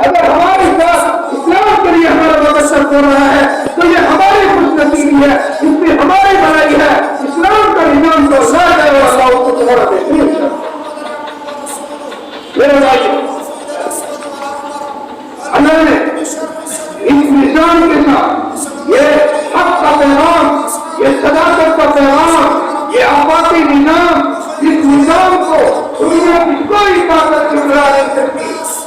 اگر ہمارے ساتھ اسلام کے لیے ہمارا وقت صرف ہو رہا ہے تو یہ ہماری خوش نصیبی ہے، اس میں ہماری بھلائی ہے۔ اسلام کا نظام تو اللہ جائے اور اللہ کو تمہارا بہترین ہے۔ میرے بھائی، اللہ نے اس نظام کے ساتھ یہ حق کا پیغام، یہ صداقت کا پیغام، یہ آبادی نظام، جس نظام کو دنیا کی کوئی طاقت ٹکرا نہیں سکتی،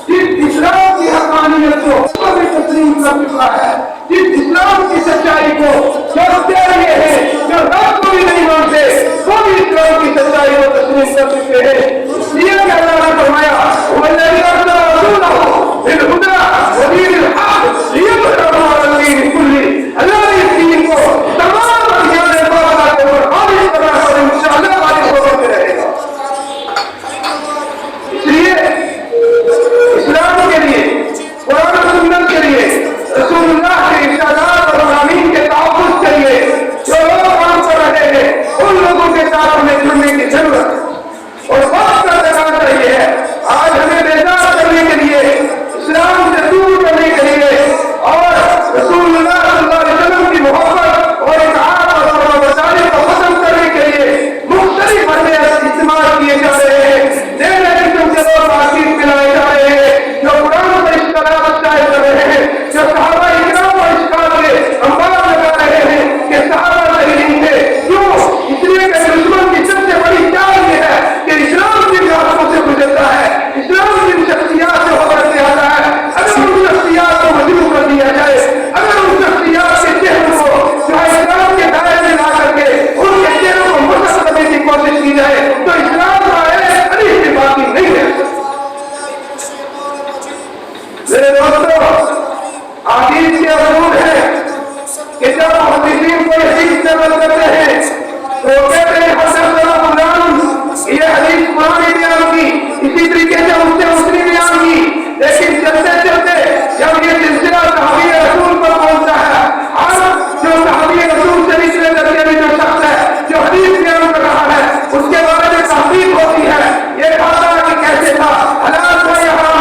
جس اسلام کی حقانیت کو کبھی تسلیم کر چکا ہے، جس اسلام کی سچائی کو جو یہ ہے جو رب کو بھی نہیں مانتے وہ بھی اسلام کی سچائی کو تسلیم کر چکے ہیں۔ اس لیے کہ اللہ نے فرمایا والذی ارسل رسولہ بالہدی ودین الحق لیظہرہ علی الدین کلہ، اللہ نے اس دین کو تمام انبیاء بالا کے اوپر خالص کرنا اور انشاءاللہ خالص ہو کے رہے گا۔ اس لیے اسلام کے لیے، قرآن و سنت کے لیے، رسول اللہ کے ارشادات اور مضامین کے تحفظ کے لیے جو لوگ کام کر رہے ہیں ان لوگوں کے ساتھ ہمیں جڑنے کی ضرورت ہے اور وقت کا دینا چاہیے۔ آج ہمیں بیدار کرنے کے لیے، اسلام سے دور کرنے کے لیے اور رسول اللہ صلی اللہ علیہ وسلم کی محبت اور اطاعت اور وسائل کو ختم کرنے کے لیے مختلف باتیں استعمال کیے جا رہے ہیں، نئے نئے قسم کے لوگ باقی پلائے جا رہے ہیں جو قرآن پر اشکالات شائع کر رہے ہیں، جو صحابہ اکرام اور اشکال کے انبار لگا رہے ہیں کہ صحابہ صحیح نہیں تھے۔ کیوں؟ اس لیے کہ دشمن کی سب سے بڑی چال یہ ہے کہ اسلام کی راستوں سے گزرتا ہے، اسلام کی شخصیات سے ہوکر کے آتا ہے۔ اگر ان شخصیات کو مجروح کر دیا جائے، اگر ان شخصیات کے چہروں کو جو اسلام کے دائرے میں لا کر کے ان کے چہروں کو مسخ کرنے کی کوشش کی جائے تو اسلام کا ایک حدیث بھی باقی نہیں ہے۔ میرے دوستو، حدیث کے اصول ہے کہ جب محدثین کو حدیث سے